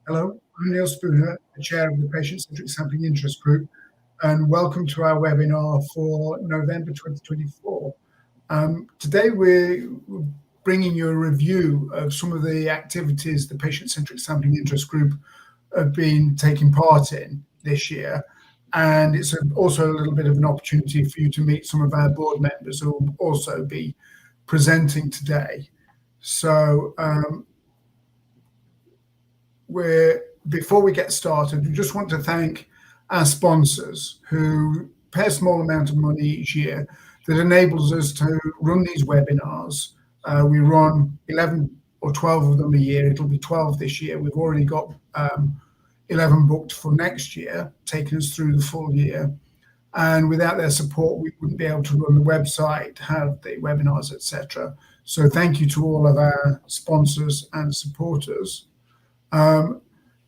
Hello, I'm Neil Spooner, the chair of the Patient-Centric Sampling Interest Group, and welcome to our webinar for November 2024. Today we're bringing you a review of some of the activities the Patient-Centric Sampling Interest Group have been taking part in this year. And it's also a little bit of an opportunity for you to meet some of our board members who will also be presenting today. So before we get started, we just want to thank our sponsors who pay a small amount of money each year that enables us to run these webinars. We run 11 or 12 of them a year. It'll be 12 this year. We've already got 11 booked for next year, taking us through the full year. And without their support, we wouldn't be able to run the website, have the webinars, etc. So thank you to all of our sponsors and supporters.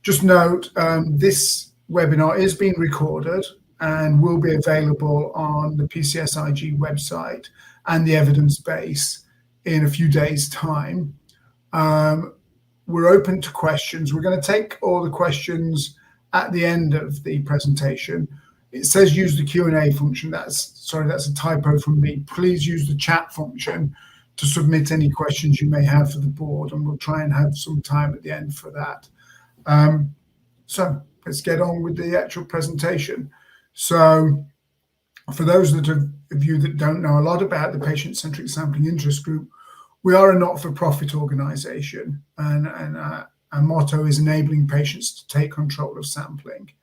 Just note, this webinar is being recorded and will be available on the PCSIG website and the evidence base in a few days' time. We're open to questions. We're going to take all the questions at the end of the presentation. It says use the Q&A function. That's a typo from me. Please use the chat function to submit any questions you may have for the board, and we'll try and have some time at the end for that. So let's get on with the actual presentation. So for those of you that don't know a lot about the Patient-Centric Sampling Interest Group, we are a not-for-profit organisation, and our motto is enabling patients to take control of sampling.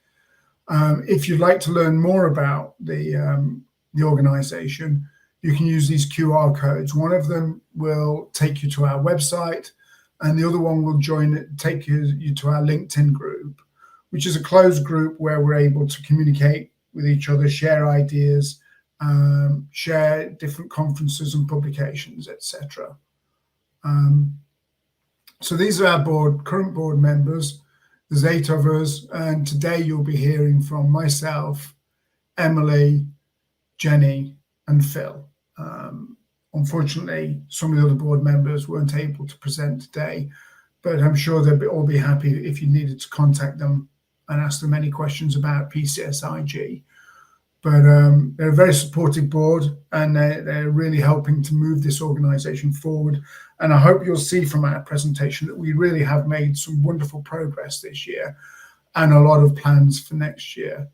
If you'd like to learn more about the organisation, you can use these QR codes. One of them will take you to our website, and the other one will take you to our LinkedIn group, which is a closed group where we're able to communicate with each other, share ideas, share different conferences and publications, etc. So these are our current board members. There's 8 of us, and today you'll be hearing from myself, Emily, Jenny, and Phil. Unfortunately, some of the other board members weren't able to present today, but I'm sure they'll all be happy if you needed to contact them and ask them any questions about PCSIG. But they're a very supportive board, and they're really helping to move this organisation forward. And I hope you'll see from our presentation that we really have made some wonderful progress this year and a lot of plans for next year.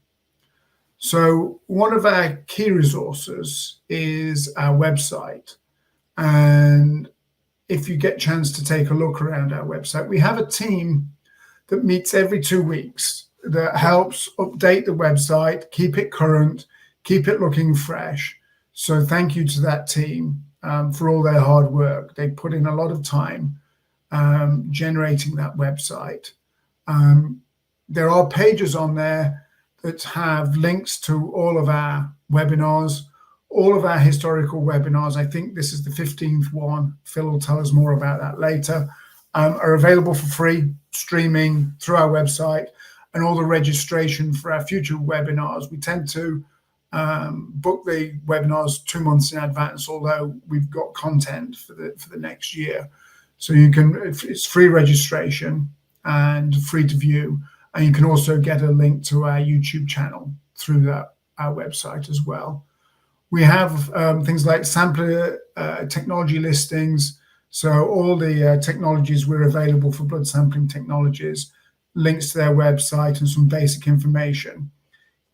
So one of our key resources is our website. And if you get a chance to take a look around our website, we have a team that meets every 2 weeks that helps update the website, keep it current, keep it looking fresh. So thank you to that team for all their hard work. They put in a lot of time generating that website. There are pages on there that have links to all of our webinars, all of our historical webinars. I think this is the 15th one. Phil will tell us more about that later. Are available for free streaming through our website, and all the registration for our future webinars. We tend to book the webinars 2 months in advance, although we've got content for the next year. So you can, it's free registration and free to view. And you can also get a link to our YouTube channel through our website as well. We have things like sampler technology listings. So all the technologies we're available for blood sampling technologies, links to their website and some basic information.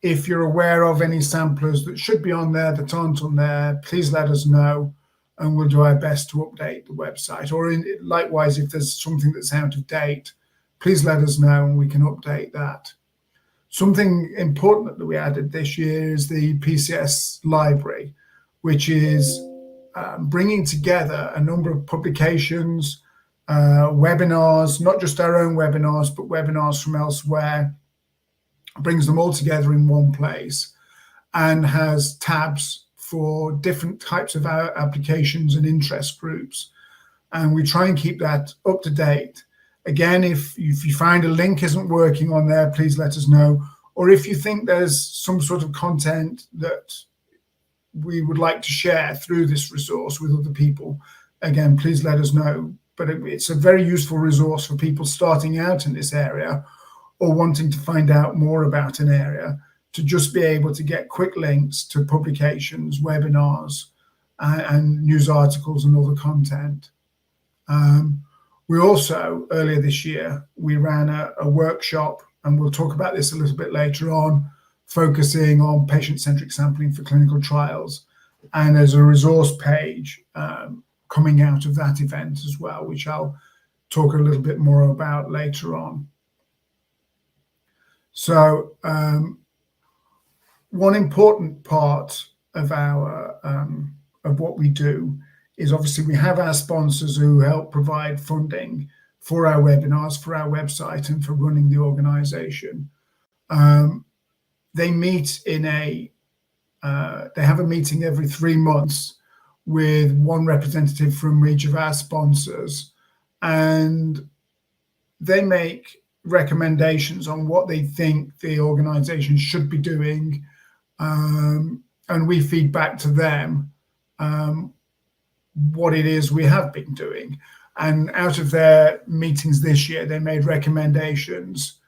If you're aware of any samplers that should be on there that aren't on there, please let us know, and we'll do our best to update the website. Or likewise, if there's something that's out of date, please let us know and we can update that. Something important that we added this year is the PCS library, which is bringing together a number of publications, webinars, not just our own webinars, but webinars from elsewhere, brings them all together in one place and has tabs for different types of applications and interest groups. And we try and keep that up to date. Again, if you find a link isn't working on there, please let us know. Or if you think there's some sort of content that we would like to share through this resource with other people, again, please let us know. but it's a very useful resource for people starting out in this area or wanting to find out more about an area, to just be able to get quick links to publications, webinars, and news articles and other content. We also, earlier this year, we ran a workshop, and we'll talk about this a little bit later on, focusing on patient-centric sampling for clinical trials. And there's a resource page coming out of that event as well, which I'll talk a little bit more about later on. So one important part of our of what we do is, obviously, we have our sponsors who help provide funding for our webinars, for our website, and for running the organization. They meet in they have a meeting every 3 months with one representative from each of our sponsors, and they make recommendations on what they think the organization should be doing, and we feed back to them what it is we have been doing. And out of their meetings this year, they made recommendations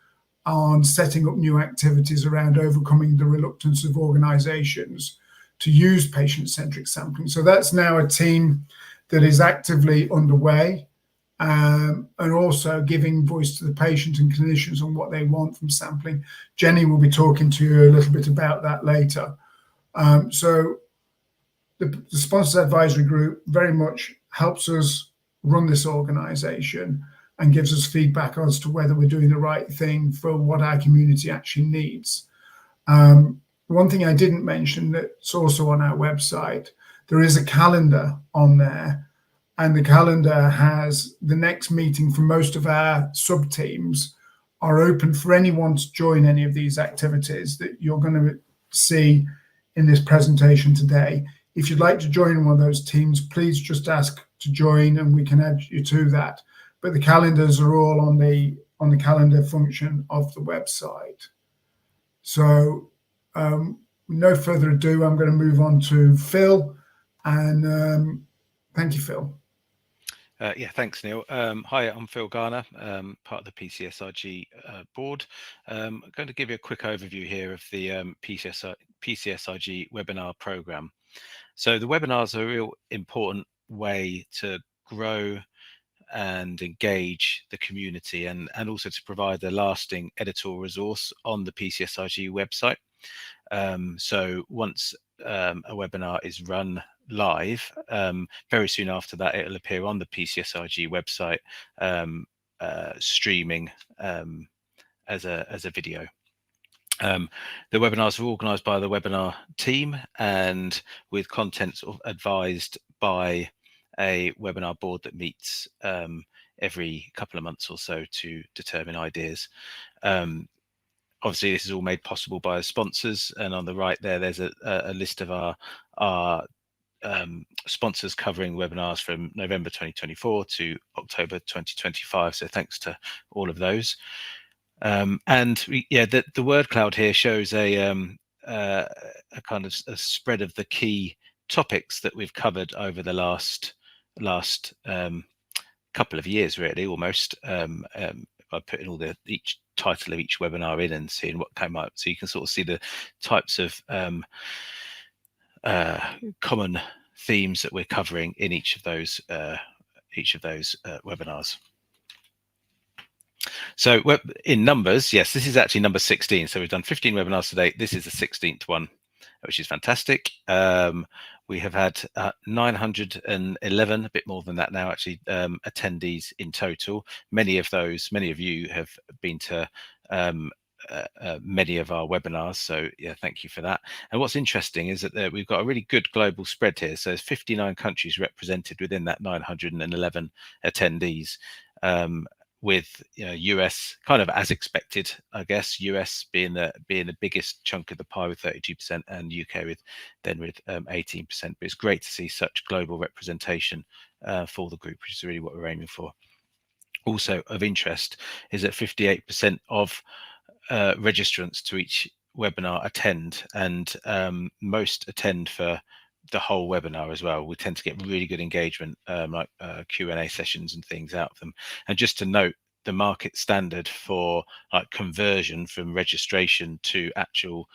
on setting up new activities around overcoming the reluctance of organizations to use patient-centric sampling. So that's now a team that is actively underway, and also giving voice to the patient and clinicians on what they want from sampling. Jenny will be talking to you a little bit about that later. So the Sponsors Advisory Group very much helps us run this organization and gives us feedback as to whether we're doing the right thing for what our community actually needs. One thing I didn't mention that's also on our website, there is a calendar on there, and the calendar has the next meeting for most of our sub-teams are open for anyone to join any of these activities that you're going to see in this presentation today. If you'd like to join one of those teams, please just ask to join and we can add you to that. But the calendars are all on the calendar function of the website. So no further ado, I'm going to move on to Phil, and thank you, Phil. Yeah, thanks, Neil. Hi, I'm Phil Garner, part of the PCSIG board. I'm going to give you a quick overview here of the PCSIG webinar program. So the webinars are a real important way to grow and engage the community, and also to provide a lasting editorial resource on the PCSIG website. So once a webinar is run live, very soon after that it'll appear on the PCSIG website, streaming as a video. The webinars are organised by the webinar team and with content sort of advised by a webinar board that meets every couple of months or so to determine ideas. Obviously, this is all made possible by sponsors, and on the right there's a list of our sponsors covering webinars from November 2024 to October 2025. So thanks to all of those. And yeah, the word cloud here shows a kind of a spread of the key topics that we've covered over the last couple of years, really, almost. By putting all each title of each webinar in and seeing what came up, so you can sort of see the types of common themes that we're covering in each of those webinars. So in numbers, yes, this is actually number 16. So we've done 15 webinars to date. This is the 16th one, which is fantastic. We have had 911, a bit more than that now, actually, attendees in total. Many of you have been to many of our webinars, so yeah, thank you for that. And what's interesting is that we've got a really good global spread here. So there's 59 countries represented within that 911 attendees, with US kind of as expected, I guess. US being the biggest chunk of the pie with 32%, and UK with 18%. But it's great to see such global representation for the group, which is really what we're aiming for. Also of interest is that 58% of registrants to each webinar attend, and most attend for the whole webinar as well. We tend to get really good engagement, like Q&A sessions and things out of them. And just to note, the market standard for like conversion from registration to actual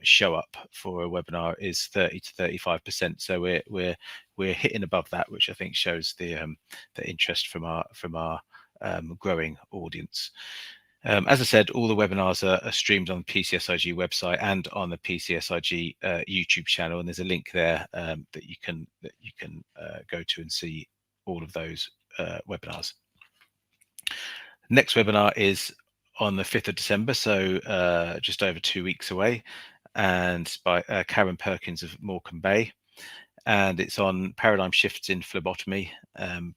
show up for a webinar is 30 to 35%. So we're hitting above that, which I think shows the interest from our growing audience. As I said, all the webinars are streamed on the PCSIG website and on the PCSIG YouTube channel, and there's a link there that you can go to and see all of those webinars. Next webinar is on the 5th of December, so just over 2 weeks away, and by Karen Perkins of Morecambe Bay. And it's on paradigm shifts in phlebotomy,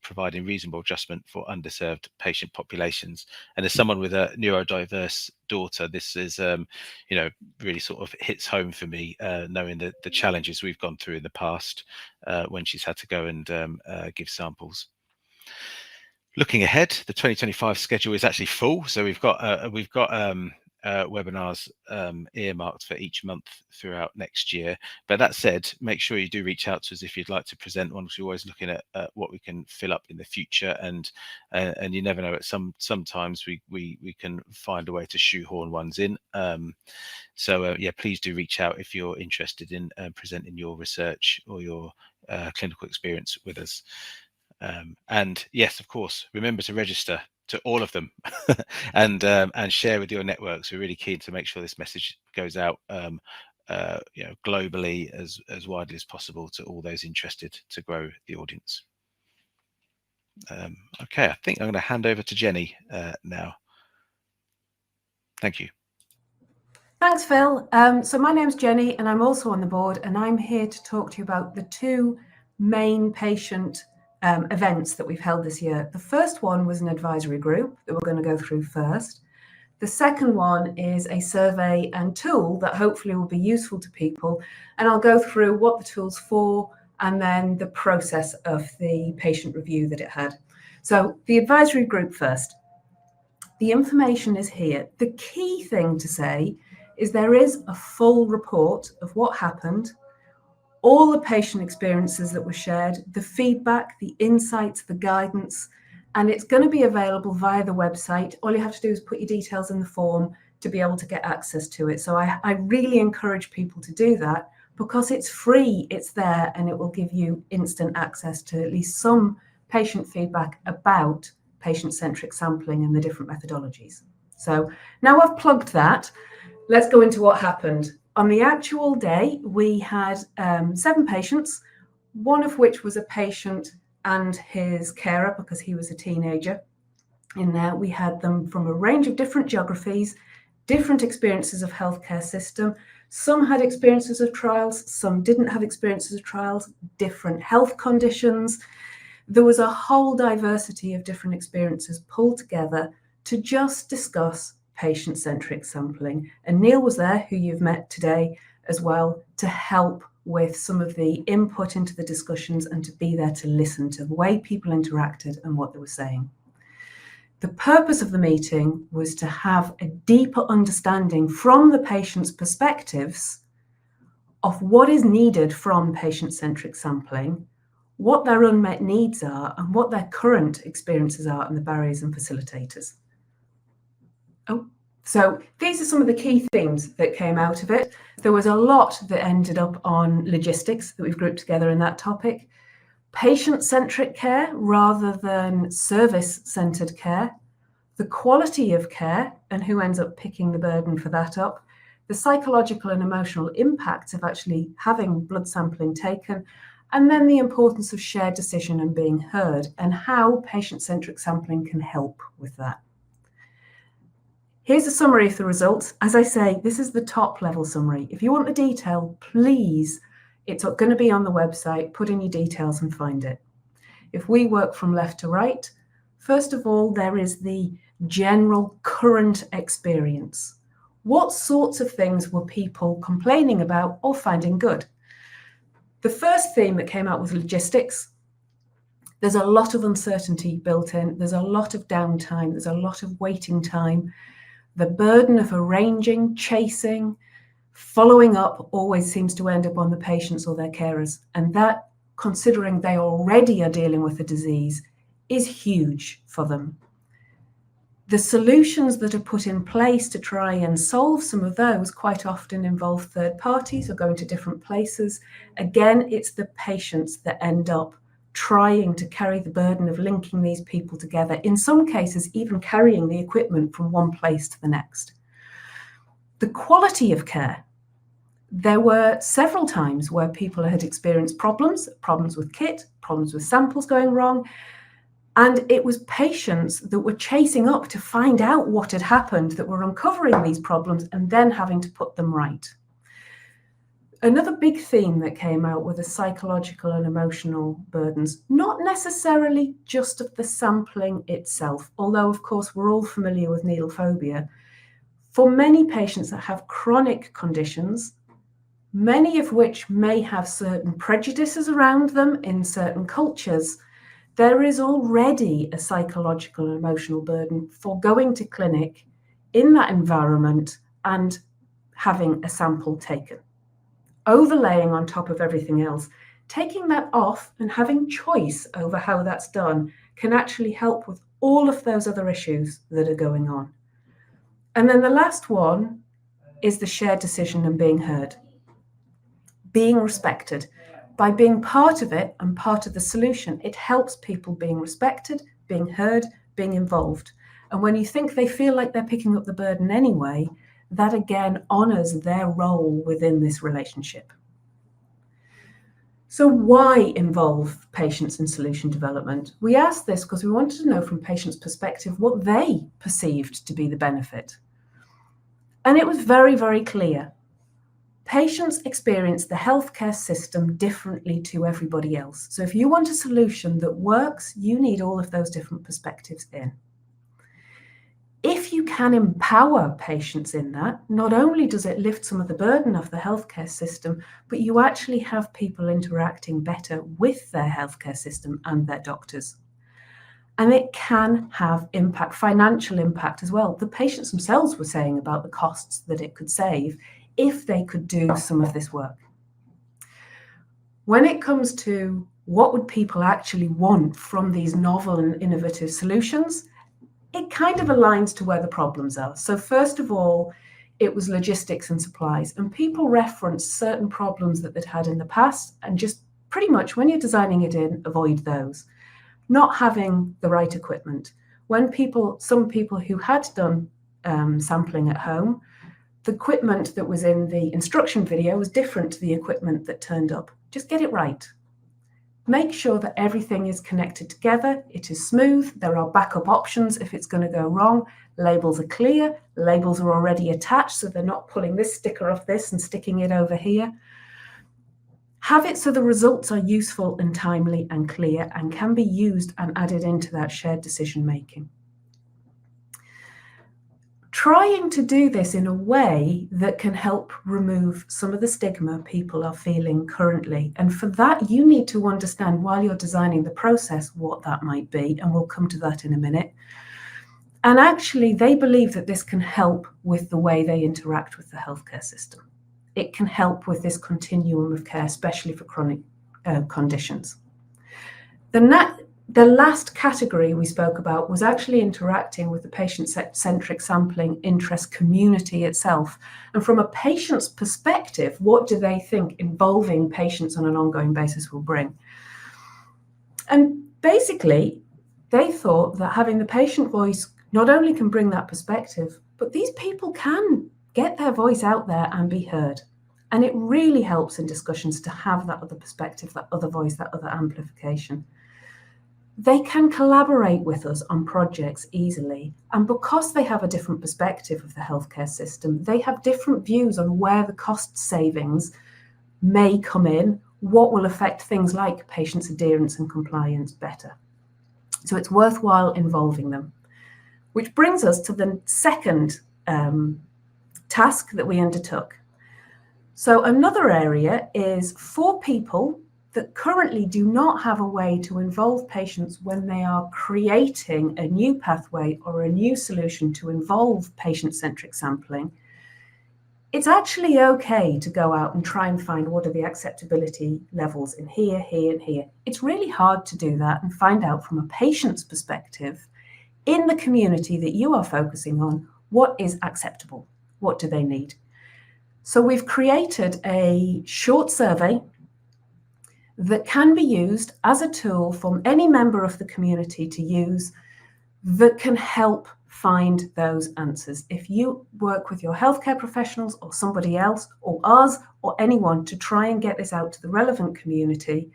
providing reasonable adjustment for underserved patient populations. And as someone with a neurodiverse daughter, this is, you know, really sort of hits home for me, knowing the challenges we've gone through in the past when she's had to go and give samples. Looking ahead, the 2025 schedule is actually full, so we've got webinars earmarked for each month throughout next year. But that said, make sure you do reach out to us if you'd like to present one, because we're always looking at what we can fill up in the future, and you never know, sometimes we can find a way to shoehorn ones in. So yeah, please do reach out if you're interested in presenting your research or your clinical experience with us. And yes, of course, remember to register to all of them and share with your networks. We're really keen to make sure this message goes out you know, globally as widely as possible to all those interested to grow the audience. Okay, I think I'm going to hand over to Jenny now. Thank you. Thanks, Phil. So my name's Jenny and I'm also on the board, and I'm here to talk to you about the two main patient events that we've held this year. The first one was an advisory group that we're going to go through first. The second one is a survey and tool that hopefully will be useful to people, and I'll go through what the tool's for and then the process of the patient review that it had. So the advisory group first. The information is here. The key thing to say is there is a full report of what happened, all the patient experiences that were shared, the feedback, the insights, the guidance, and it's going to be available via the website. All you have to do is put your details in the form to be able to get access to it. So I really encourage people to do that because it's free, it's there, and it will give you instant access to at least some patient feedback about patient-centric sampling and the different methodologies. So now I've plugged that, let's go into what happened. On the actual day, we had 7 patients, one of which was a patient and his carer because he was a teenager. In there, we had them from a range of different geographies, different experiences of healthcare system. Some had experiences of trials, some didn't have experiences of trials, different health conditions. There was a whole diversity of different experiences pulled together to just discuss patient-centric sampling. And Neil was there, who you've met today as well, to help with some of the input into the discussions and to be there to listen to the way people interacted and what they were saying. The purpose of the meeting was to have a deeper understanding from the patient's perspectives of what is needed from patient-centric sampling, what their unmet needs are, and what their current experiences are and the barriers and facilitators. So these are some of the key themes that came out of it. There was a lot that ended up on logistics that we've grouped together in that topic. Patient-centric care rather than service-centered care. The quality of care and who ends up picking the burden for that up. The psychological and emotional impacts of actually having blood sampling taken. And then the importance of shared decision and being heard and how patient-centric sampling can help with that. Here's a summary of the results. As I say, this is the top level summary. If you want the detail, please, it's going to be on the website. Put in your details and find it. If we work from left to right, first of all, there is the general current experience. What sorts of things were people complaining about or finding good? The first theme that came out was logistics. There's a lot of uncertainty built in. There's a lot of downtime. There's a lot of waiting time. The burden of arranging, chasing, Following up always seems to end up on the patients or their carers. And that, considering they already are dealing with the disease, is huge for them. The solutions that are put in place to try and solve some of those quite often involve third parties or going to different places. Again, it's the patients that end up trying to carry the burden of linking these people together, in some cases even carrying the equipment from one place to the next. The quality of care. There were several times where people had experienced problems with kit, problems with samples going wrong, and it was patients that were chasing up to find out what had happened that were uncovering these problems and then having to put them right. Another big theme that came out were the psychological and emotional burdens, not necessarily just of the sampling itself, although of course we're all familiar with needle phobia. For many patients that have chronic conditions, many of which may have certain prejudices around them in certain cultures, there is already a psychological and emotional burden for going to clinic in that environment and having a sample taken. Overlaying on top of everything else, taking that off and having choice over how that's done can actually help with all of those other issues that are going on. And then the last one is the shared decision and being heard. Being respected. By being part of it and part of the solution, it helps people being respected, being heard, being involved. And when you think they feel like they're picking up the burden anyway, that again honors their role within this relationship. So why involve patients in solution development? We asked this because we wanted to know from patients' perspective what they perceived to be the benefit. And it was very, very clear. Patients experience the healthcare system differently to everybody else. So if you want a solution that works, you need all of those different perspectives in. If you can empower patients in that, not only does it lift some of the burden off the healthcare system, but you actually have people interacting better with their healthcare system and their doctors. And it can have impact, financial impact as well. The patients themselves were saying about the costs that it could save if they could do some of this work. When it comes to what would people actually want from these novel and innovative solutions, it kind of aligns to where the problems are. So first of all, it was logistics and supplies, and people referenced certain problems that they'd had in the past, and just pretty much when you're designing it in, avoid those. Not having the right equipment. When some people who had done sampling at home, the equipment that was in the instruction video was different to the equipment that turned up. Just get it right. Make sure that everything is connected together, it is smooth, there are backup options if it's going to go wrong, labels are clear, labels are already attached so they're not pulling this sticker off this and sticking it over here. Have it so the results are useful and timely and clear and can be used and added into that shared decision making. Trying to do this in a way that can help remove some of the stigma people are feeling currently. And for that, you need to understand while you're designing the process what that might be, and we'll come to that in a minute. And actually, they believe that this can help with the way they interact with the healthcare system. It can help with this continuum of care, especially for chronic conditions. The last category we spoke about was actually interacting with the patient-centric sampling interest community itself. And from a patient's perspective, what do they think involving patients on an ongoing basis will bring? And basically, they thought that having the patient voice not only can bring that perspective, but these people can get their voice out there and be heard. And it really helps in discussions to have that other perspective, that other voice, that other amplification. They can collaborate with us on projects easily. And because they have a different perspective of the healthcare system, they have different views on where the cost savings may come in, what will affect things like patients' adherence and compliance better. So it's worthwhile involving them. Which brings us to the second task that we undertook. So another area is for people that currently do not have a way to involve patients when they are creating a new pathway or a new solution to involve patient-centric sampling. it's actually okay to go out and try and find what are the acceptability levels in here, here, and here. It's really hard to do that and find out from a patient's perspective in the community that you are focusing on, what is acceptable? What do they need? So we've created a short survey that can be used as a tool from any member of the community to use that can help find those answers. If you work with your healthcare professionals or somebody else or us or anyone to try and get this out to the relevant community,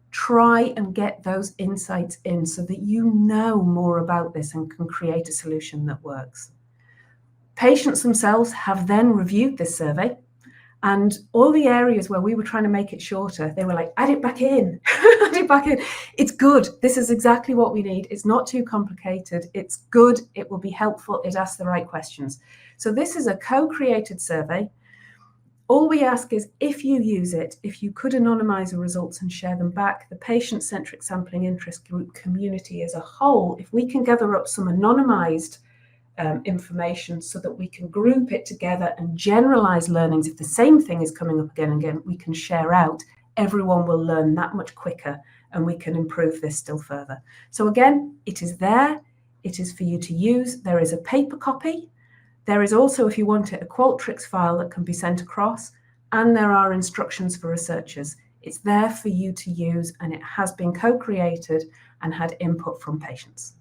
try and get those insights in so that you know more about this and can create a solution that works. Patients themselves have then reviewed this survey, and all the areas where we were trying to make it shorter, they were like, add it back in, add it back in. It's good. This is exactly what we need. It's not too complicated. It's good. It will be helpful. It asks the right questions. So this is a co-created survey. All we ask is if you use it, if you could anonymize the results and share them back, the patient-centric sampling interest group community as a whole, if we can gather up some anonymized information so that we can group it together and generalize learnings. If the same thing is coming up again and again, we can share out. Everyone will learn that much quicker and we can improve this still further. So again, it is there. It is for you to use. There is a paper copy. There is also, if you want it, a Qualtrics file that can be sent across, and there are instructions for researchers. It's there for you to use, and it has been co-created and had input from patients.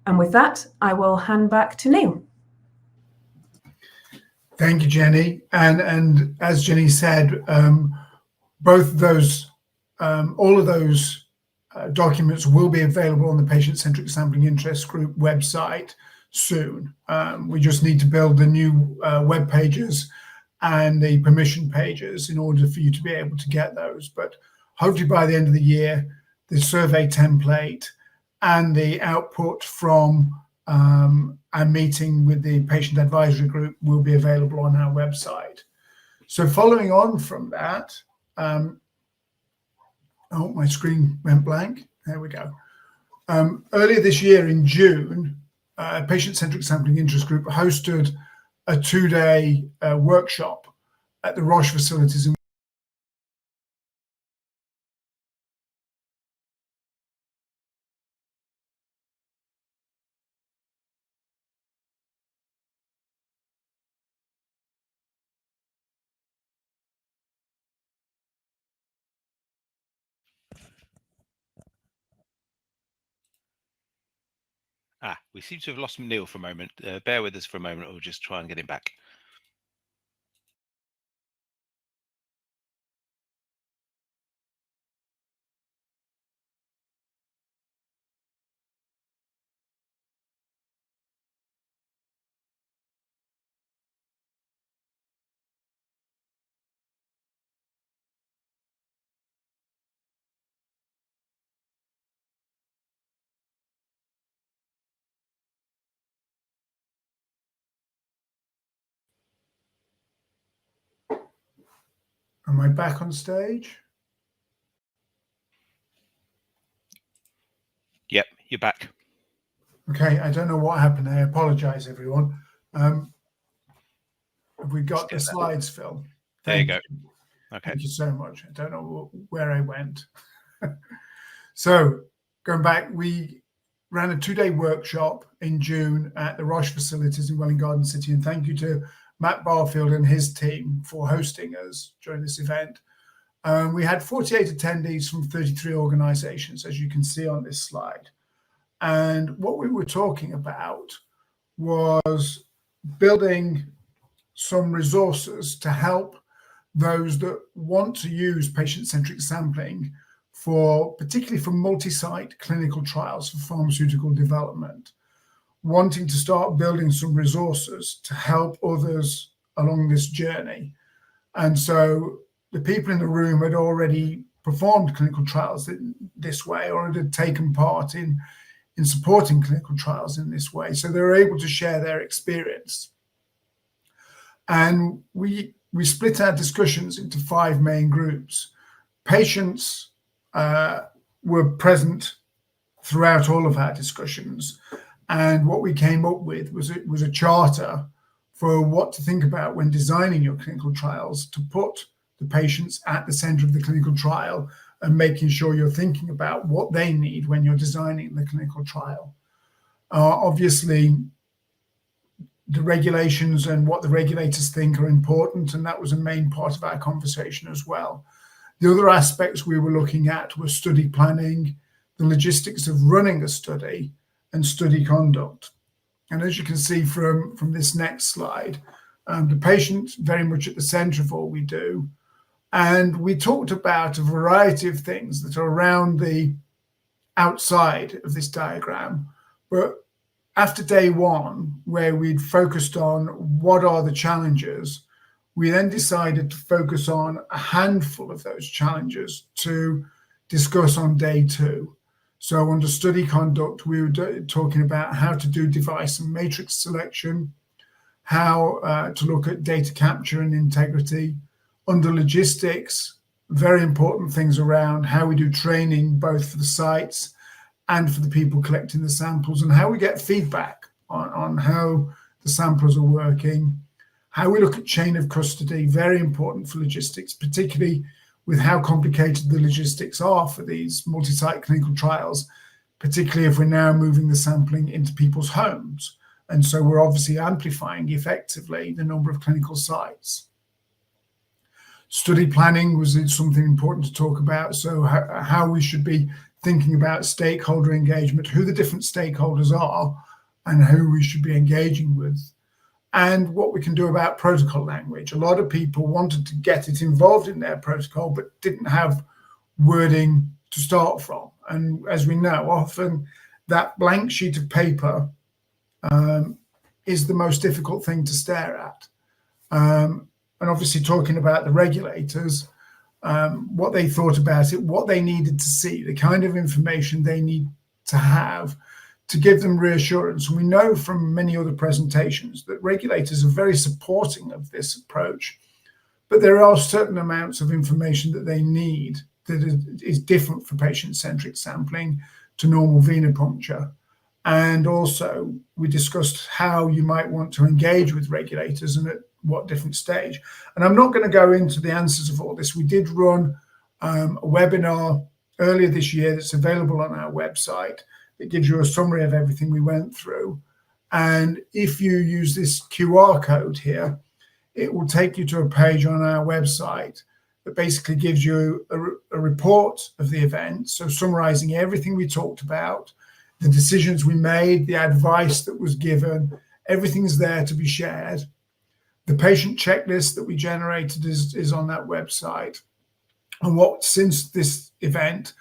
And with that, I will hand back to Neil. Thank you, Jenny. And as Jenny said, both of those, all of those documents will be available on the Patient-Centric Sampling Interest Group website soon. We just need to build the new web pages and the permission pages in order for you to be able to get those. But hopefully by the end of the year, the survey template and the output from our meeting with the patient advisory group will be available on our website. So following on from that, oh, my screen went blank. There we go. Earlier this year in June, Patient-Centric Sampling Interest Group hosted a 2-day workshop at the Roche facilities in We seem to have lost Neil for a moment. Bear with us for a moment. We'll just try and get him back. Am I back on stage? Yep, you're back. Okay, I don't know what happened. I apologize, everyone. Have we got the slides, Phil? There you go. Okay. Thank you so much. I don't know where I went. So going back, we ran a 2-day workshop in June at the Roche facilities in Welwyn Garden City, and thank you to Matt Barfield and his team for hosting us during this event. We had 48 attendees from 33 organizations, as you can see on this slide. And what we were talking about was building some resources to help those that want to use patient-centric sampling for, particularly for multi-site clinical trials for pharmaceutical development, wanting to start building some resources to help others along this journey. And so the people in the room had already performed clinical trials in this way, or had taken part in supporting clinical trials in this way. So they were able to share their experience. And we split our discussions into 5 main groups. Patients were present throughout all of our discussions. And what we came up with was a charter for what to think about when designing your clinical trials, to put the patients at the center of the clinical trial and making sure you're thinking about what they need when you're designing the clinical trial. Obviously, the regulations and what the regulators think are important, and that was a main part of our conversation as well. The other aspects we were looking at were study planning, the logistics of running a study, and study conduct. And as you can see from this next slide, the patient very much at the center of all we do. And we talked about a variety of things that are around the outside of this diagram. But after day one, where we'd focused on what are the challenges, we then decided to focus on a handful of those challenges to discuss on day two. So under study conduct, we were talking about how to do device and matrix selection, how to look at data capture and integrity. Under logistics, very important things around how we do training, both for the sites and for the people collecting the samples, and how we get feedback on how the samples are working, how we look at chain of custody, very important for logistics, particularly with how complicated the logistics are for these multi-site clinical trials, particularly if we're now moving the sampling into people's homes. And so we're obviously amplifying effectively the number of clinical sites. Study planning was something important to talk about. So how we should be thinking about stakeholder engagement, who the different stakeholders are and who we should be engaging with, and what we can do about protocol language. A lot of people wanted to get it involved in their protocol, but didn't have wording to start from. And as we know, often that blank sheet of paper is the most difficult thing to stare at. And obviously talking about the regulators, what they thought about it, what they needed to see, the kind of information they need to have to give them reassurance. And we know from many other presentations that regulators are very supporting of this approach, but there are certain amounts of information that they need that is different for patient-centric sampling to normal venipuncture. And also we discussed how you might want to engage with regulators and at what different stage. And I'm not going to go into the answers of all this. We did run a webinar earlier this year that's available on our website. It gives you a summary of everything we went through. And if you use this QR code here, it will take you to a page on our website that basically gives you a report of the event. So summarizing everything we talked about, the decisions we made, the advice that was given, everything is there to be shared. The patient checklist that we generated is on that website. And since this event,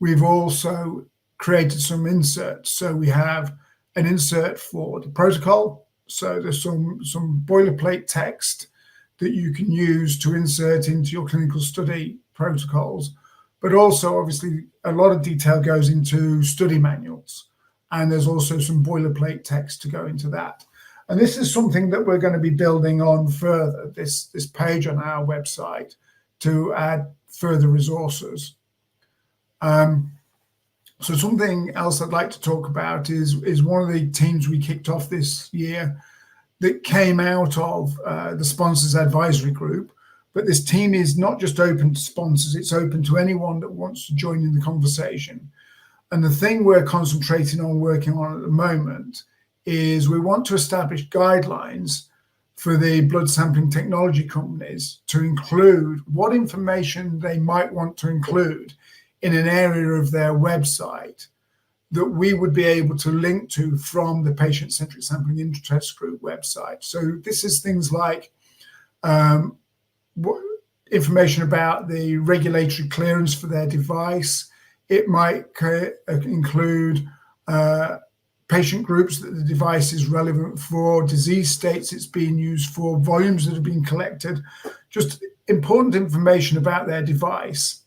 we've also created some inserts. So we have an insert for the protocol. So there's some boilerplate text that you can use to insert into your clinical study protocols. But also, obviously, a lot of detail goes into study manuals. And there's also some boilerplate text to go into that. And this is something that we're going to be building on further, this page on our website, to add further resources. So something else I'd like to talk about is one of the teams we kicked off this year that came out of the Sponsors Advisory Group. But this team is not just open to sponsors, it's open to anyone that wants to join in the conversation. And the thing we're concentrating on working on at the moment is we want to establish guidelines for the blood sampling technology companies to include what information they might want to include in an area of their website that we would be able to link to from the patient-centric sampling interest group website. So this is things like information about the regulatory clearance for their device. It might include patient groups that the device is relevant for, disease states it's being used for, volumes that have been collected, just important information about their device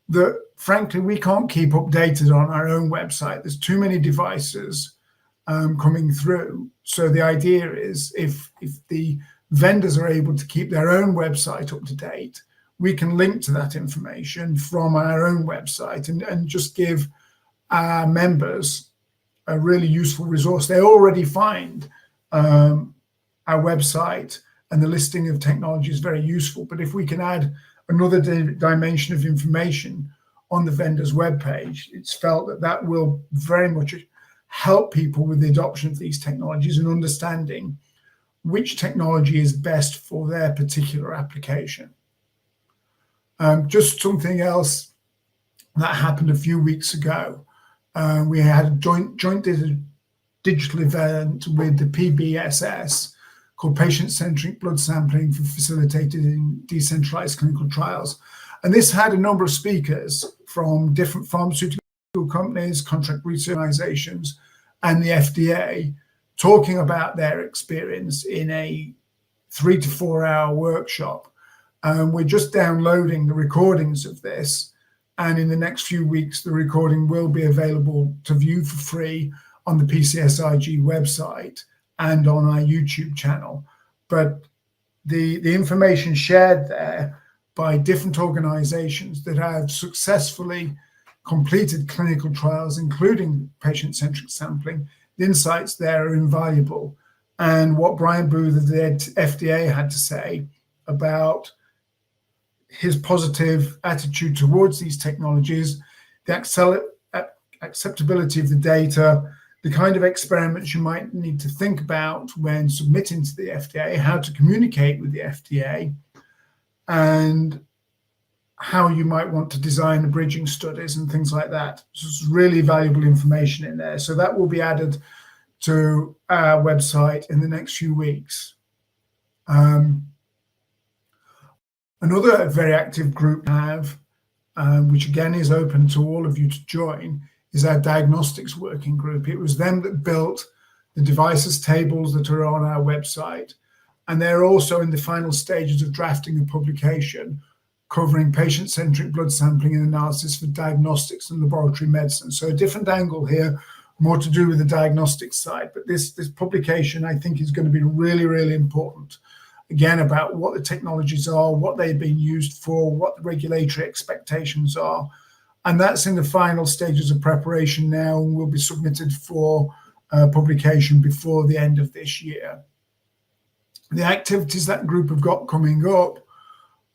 that, frankly, we can't keep updated on our own website. There's too many devices coming through. So the idea is if the vendors are able to keep their own website up to date, we can link to that information from our own website and just give our members a really useful resource. They already find our website and the listing of technology is very useful. But if we can add another dimension of information on the vendor's webpage, it's felt that that will very much help people with the adoption of these technologies and understanding which technology is best for their particular application. Just something else that happened a few weeks ago. We had a joint digital event with the PBSS called Patient-Centric Blood Sampling for Facilitated in Decentralized Clinical Trials. And this had a number of speakers from different pharmaceutical companies, contract research organizations, and the FDA talking about their experience in a 3 to 4 hour workshop. We're just downloading the recordings of this. And in the next few weeks, the recording will be available to view for free on the PCSIG website and on our YouTube channel. But the information shared there by different organizations that have successfully completed clinical trials, including patient-centric sampling, the insights there are invaluable. And what Brian Booth of the FDA had to say about his positive attitude towards these technologies, the acceptability of the data, the kind of experiments you might need to think about when submitting to the FDA, how to communicate with the FDA, and how you might want to design the bridging studies and things like that. So it's really valuable information in there. So that will be added to our website in the next few weeks. Another very active group we have, which again is open to all of you to join, is our diagnostics working group. It was them that built the devices tables that are on our website. And they're also in the final stages of drafting a publication covering patient-centric blood sampling and analysis for diagnostics and laboratory medicine. So a different angle here, more to do with the diagnostics side. But this publication, I think, is going to be really, really important. Again, about what the technologies are, what they've been used for, what the regulatory expectations are. And that's in the final stages of preparation now and will be submitted for publication before the end of this year. The activities that group have got coming up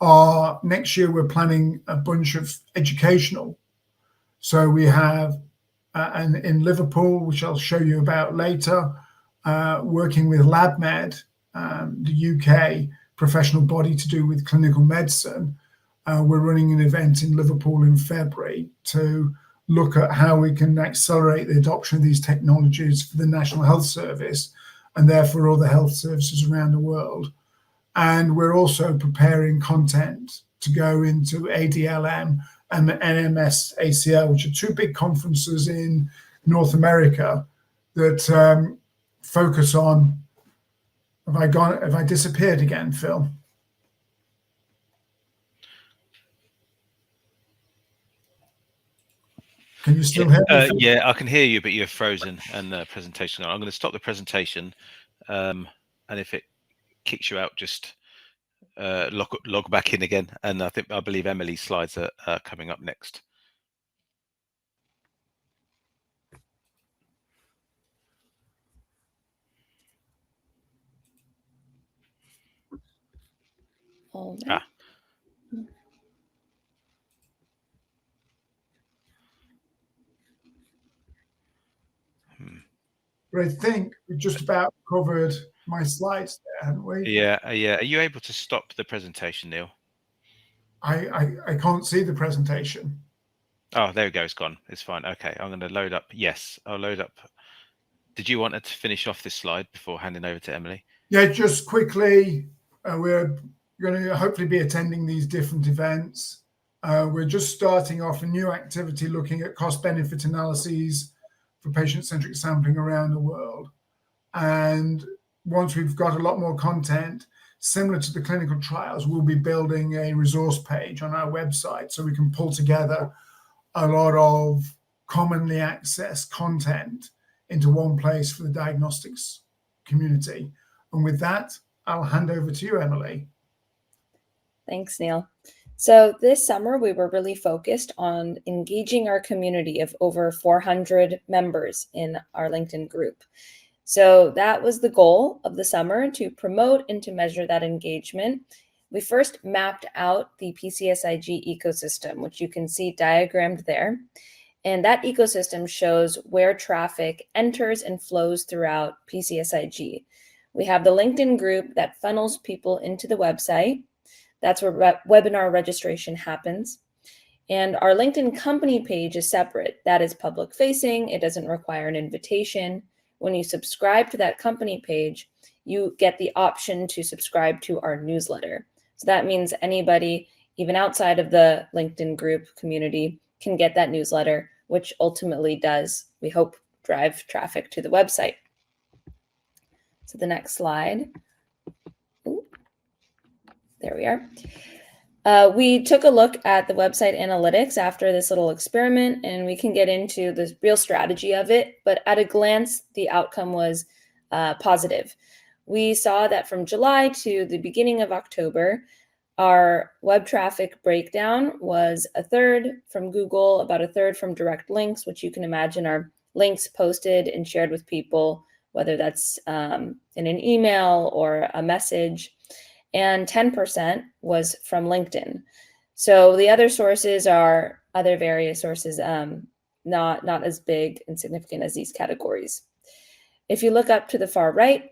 are next year we're planning a bunch of educational. So we have in Liverpool, which I'll show you about later, working with LabMed, the UK professional body to do with clinical medicine. We're running an event in Liverpool in February to look at how we can accelerate the adoption of these technologies for the National Health Service and therefore other health services around the world. And we're also preparing content to go into ADLM and NMS ACL, which are two big conferences in North America that focus on. Have I disappeared again, Phil? Can you still hear me? Yeah, I can hear you, but you're frozen and the presentation. I'm going to stop the presentation, and if it kicks you out, just log back in again. And I believe Emily's slides are coming up next. All right. But I think we just about covered my slides there, haven't we? Yeah. Are you able to stop the presentation, Neil? I can't see the presentation. Oh, there we go. It's gone. It's fine. Okay, I'm going to load up. Yes, I'll load up. Did you want to finish off this slide before handing over to Emily? Yeah, just quickly, we're going to hopefully be attending these different events. We're just starting off a new activity looking at cost-benefit analyses for patient-centric sampling around the world. And once we've got a lot more content, similar to the clinical trials, we'll be building a resource page on our website so we can pull together a lot of commonly accessed content into one place for the diagnostics community. And with that, I'll hand over to you, Emily. Thanks, Neil. So this summer, we were really focused on engaging our community of over 400 members in our LinkedIn group. So that was the goal of the summer, to promote and to measure that engagement. We first mapped out the PCSIG ecosystem, which you can see diagrammed there. And that ecosystem shows where traffic enters and flows throughout PCSIG. We have the LinkedIn group that funnels people into the website. That's where webinar registration happens. And our LinkedIn company page is separate. That is public facing. It doesn't require an invitation. When you subscribe to that company page, you get the option to subscribe to our newsletter. So that means anybody, even outside of the LinkedIn group community, can get that newsletter, which ultimately does, we hope, drive traffic to the website. So the next slide. Ooh, there we are. We took a look at the website analytics after this little experiment, and we can get into the real strategy of it. But at a glance, the outcome was positive. We saw that from July to the beginning of October, our web traffic breakdown was a third from Google, about a third from direct links, which you can imagine are links posted and shared with people, whether that's in an email or a message, and 10% was from LinkedIn. So the other sources are other various sources, not as big and significant as these categories. If you look up to the far right,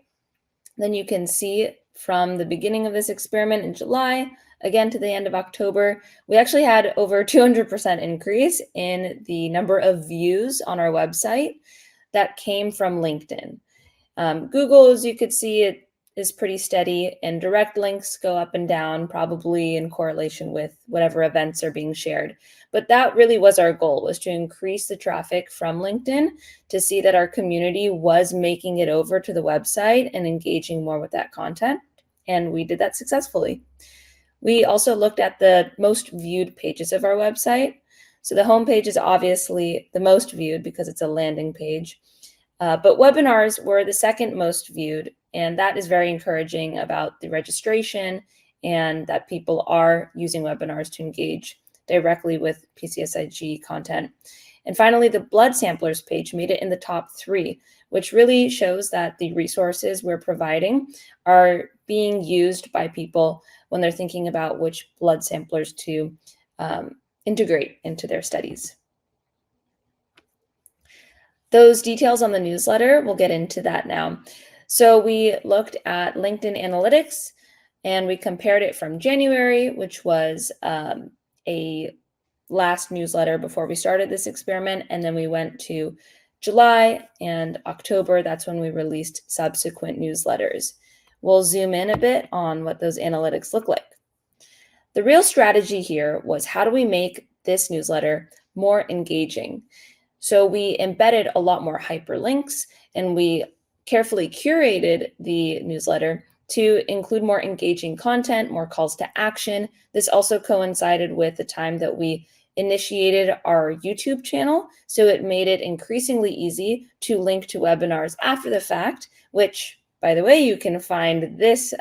then you can see from the beginning of this experiment in July, again to the end of October, we actually had over 200% increase in the number of views on our website that came from LinkedIn. Google, as you could see, it is pretty steady, and direct links go up and down, probably in correlation with whatever events are being shared. But that really was our goal, was to increase the traffic from LinkedIn to see that our community was making it over to the website and engaging more with that content. And we did that successfully. We also looked at the most viewed pages of our website. So the homepage is obviously the most viewed because it's a landing page. But webinars were the second most viewed, and that is very encouraging about the registration and that people are using webinars to engage directly with PCSIG content. And finally, the blood samplers page made it in the top 3, which really shows that the resources we're providing are being used by people when they're thinking about which blood samplers to integrate into their studies. Those details on the newsletter, we'll get into that now. So we looked at LinkedIn Analytics, and we compared it from January, which was a last newsletter before we started this experiment, and then we went to July and October. That's when we released subsequent newsletters. We'll zoom in a bit on what those analytics look like. The real strategy here was, how do we make this newsletter more engaging? So we embedded a lot more hyperlinks, and we carefully curated the newsletter to include more engaging content, more calls to action. This also coincided with the time that we initiated our YouTube channel, so it made it increasingly easy to link to webinars after the fact, which, by the way, you can find this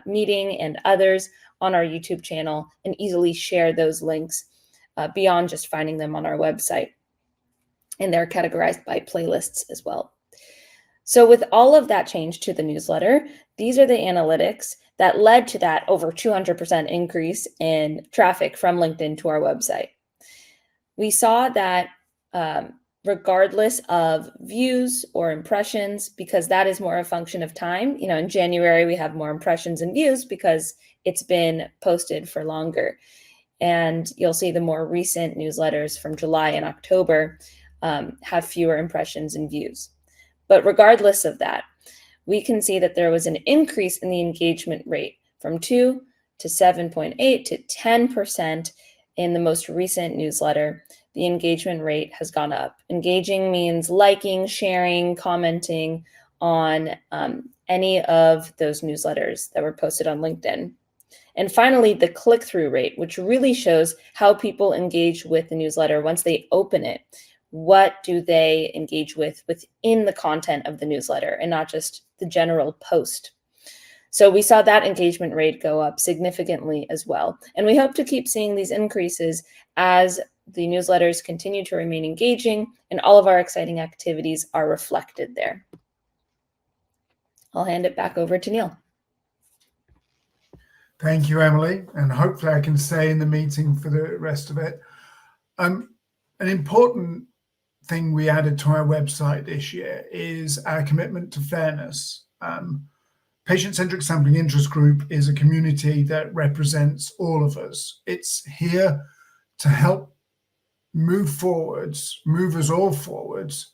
meeting and others on our YouTube channel and easily share those links beyond just finding them on our website. And they're categorized by playlists as well. So with all of that change to the newsletter, these are the analytics that led to that over 200% increase in traffic from LinkedIn to our website. We saw that regardless of views or impressions, because that is more a function of time. You know, in January, we have more impressions and views because it's been posted for longer. And you'll see the more recent newsletters from July and October have fewer impressions and views. But regardless of that, we can see that there was an increase in the engagement rate from 2 to 7.8 to 10% in the most recent newsletter. The engagement rate has gone up. Engaging means liking, sharing, commenting on any of those newsletters that were posted on LinkedIn. And finally, the click-through rate, which really shows how people engage with the newsletter once they open it. What do they engage with within the content of the newsletter and not just the general post? So we saw that engagement rate go up significantly as well. And we hope to keep seeing these increases as the newsletters continue to remain engaging and all of our exciting activities are reflected there. I'll hand it back over to Neil. Thank you, Emily, and hopefully I can stay in the meeting for the rest of it. An important thing we added to our website this year is our commitment to fairness. Patient-centric sampling interest group is a community that represents all of us. It's here to help move us all forwards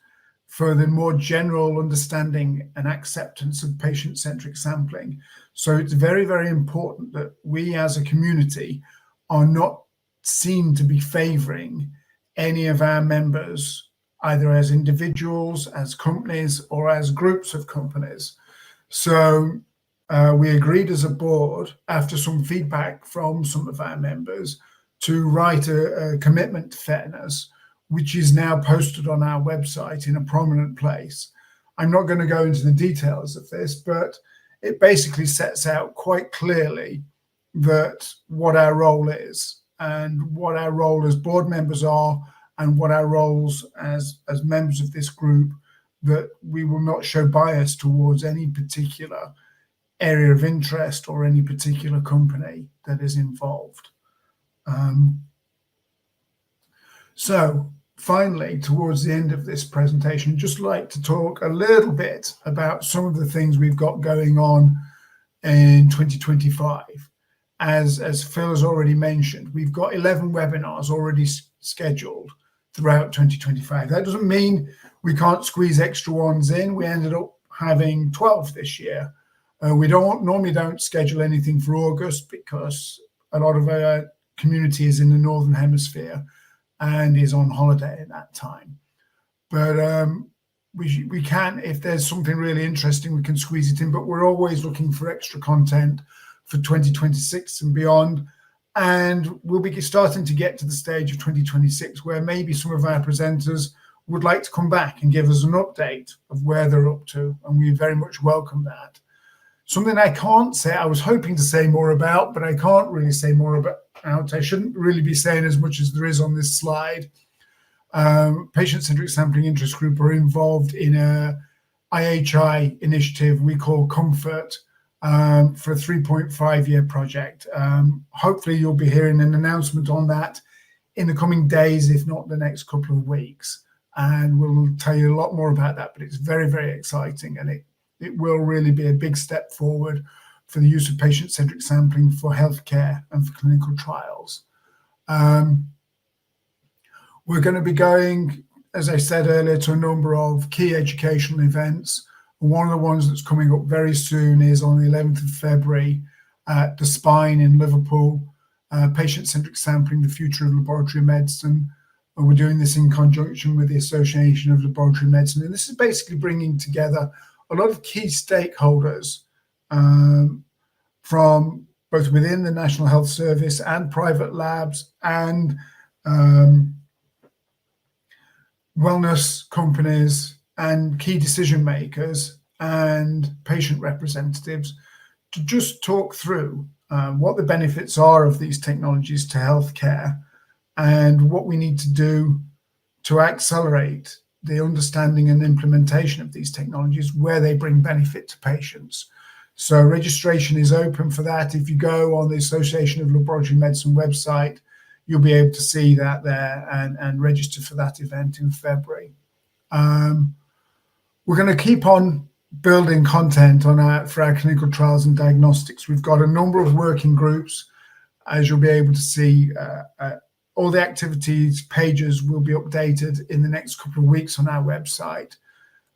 for the more general understanding and acceptance of patient-centric sampling. So it's very, very important that we as a community are not seen to be favoring any of our members, either as individuals, as companies, or as groups of companies. So we agreed as a board, after some feedback from some of our members, to write a commitment to fairness, which is now posted on our website in a prominent place. I'm not going to go into the details of this, but it basically sets out quite clearly that what our role is and what our role as board members are and what our roles as members of this group, that we will not show bias towards any particular area of interest or any particular company that is involved. So finally, towards the end of this presentation, just like to talk a little bit about some of the things we've got going on in 2025. As Phil has already mentioned, we've got 11 webinars already scheduled throughout 2025. That doesn't mean we can't squeeze extra ones in. We ended up having 12 this year. We normally don't schedule anything for August because a lot of our community is in the Northern Hemisphere and is on holiday at that time. But we can, if there's something really interesting, we can squeeze it in, but we're always looking for extra content for 2026 and beyond. And we'll be starting to get to the stage of 2026 where maybe some of our presenters would like to come back and give us an update of where they're up to, and we very much welcome that. Something I can't say, I was hoping to say more about, but I can't really say more about. I shouldn't really be saying as much as there is on this slide. Patient-centric sampling interest group are involved in a IHI initiative we call Comfort for a 3.5-year project. Hopefully you'll be hearing an announcement on that in the coming days, if not the next couple of weeks. And we'll tell you a lot more about that, but it's very, very exciting, and it will really be a big step forward for the use of patient-centric sampling for healthcare and for clinical trials. We're going to be going, as I said earlier, to a number of key educational events. One of the ones that's coming up very soon is on the 11th of February at the Spine in Liverpool, patient-centric sampling, the future of laboratory medicine. And we're doing this in conjunction with the Association of Laboratory Medicine. And this is basically bringing together a lot of key stakeholders from both within the National Health Service and private labs and wellness companies and key decision makers and patient representatives to just talk through what the benefits are of these technologies to healthcare and what we need to do to accelerate the understanding and implementation of these technologies where they bring benefit to patients. So registration is open for that. If you go on the Association of Laboratory Medicine website, you'll be able to see that there and register for that event in February. We're going to keep on building content for our clinical trials and diagnostics. We've got a number of working groups, as you'll be able to see. All the activities pages will be updated in the next couple of weeks on our website.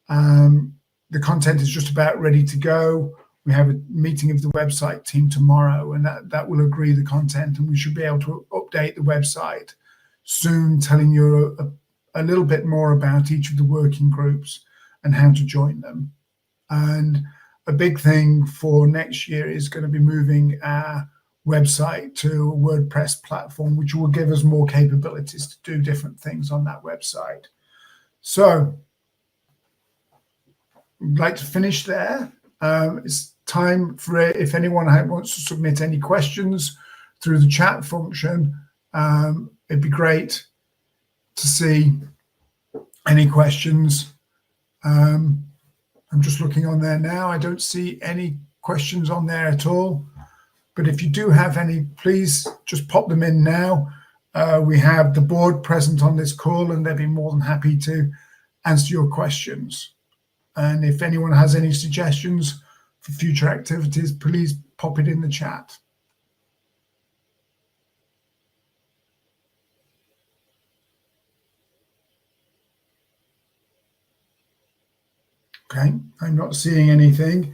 The content is just about ready to go. We have a meeting of the website team tomorrow, and that will agree the content, and we should be able to update the website soon, telling you a little bit more about each of the working groups and how to join them. And a big thing for next year is going to be moving our website to a WordPress platform, which will give us more capabilities to do different things on that website. So I'd like to finish there. It's time for it. If anyone wants to submit any questions through the chat function, it'd be great to see any questions. And I'm just looking on there now. I don't see any questions on there at all. But if you do have any, please just pop them in now. We have the board present on this call, and they'll be more than happy to answer your questions. And if anyone has any suggestions for future activities, please pop it in the chat. Okay, I'm not seeing anything.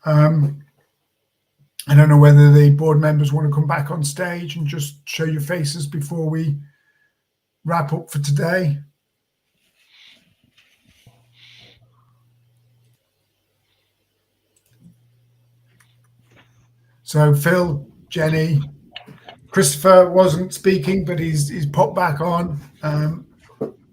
I don't know whether the board members want to come back on stage and just show your faces before we wrap up for today. So Phil, Jenny, Christopher wasn't speaking, but he's popped back on.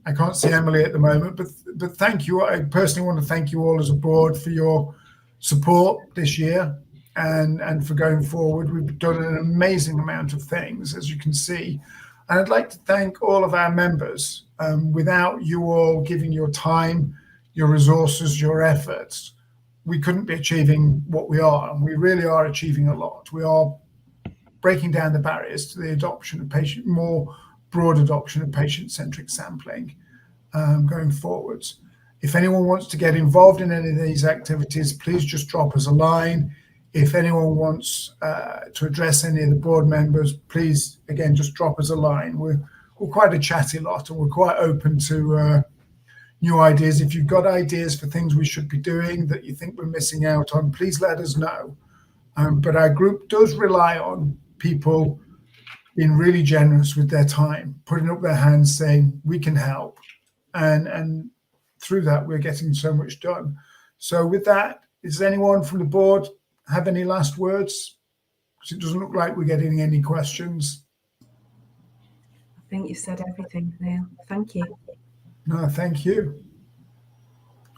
I can't see Emily at the moment, but thank you. I personally want to thank you all as a board for your support this year and for going forward. We've done an amazing amount of things, as you can see. And I'd like to thank all of our members. Without you all giving your time, your resources, your efforts, we couldn't be achieving what we are. And we really are achieving a lot. We are breaking down the barriers to the adoption of more broad adoption of patient-centric sampling going forwards. If anyone wants to get involved in any of these activities, please just drop us a line. If anyone wants to address any of the board members, please, again, just drop us a line. We're quite a chatty lot, and we're quite open to new ideas. If you've got ideas for things we should be doing that you think we're missing out on, please let us know. But our group does rely on people being really generous with their time, putting up their hands, saying, we can help. And through that, we're getting so much done. So with that, is anyone from the board have any last words? Because it doesn't look like we're getting any questions. I think you said everything, Neil. Thank you. No, thank you.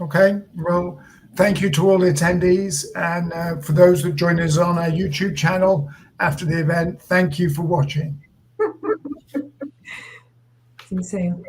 Okay, well, thank you to all the attendees. And for those that join us on our YouTube channel after the event, thank you for watching. See you soon.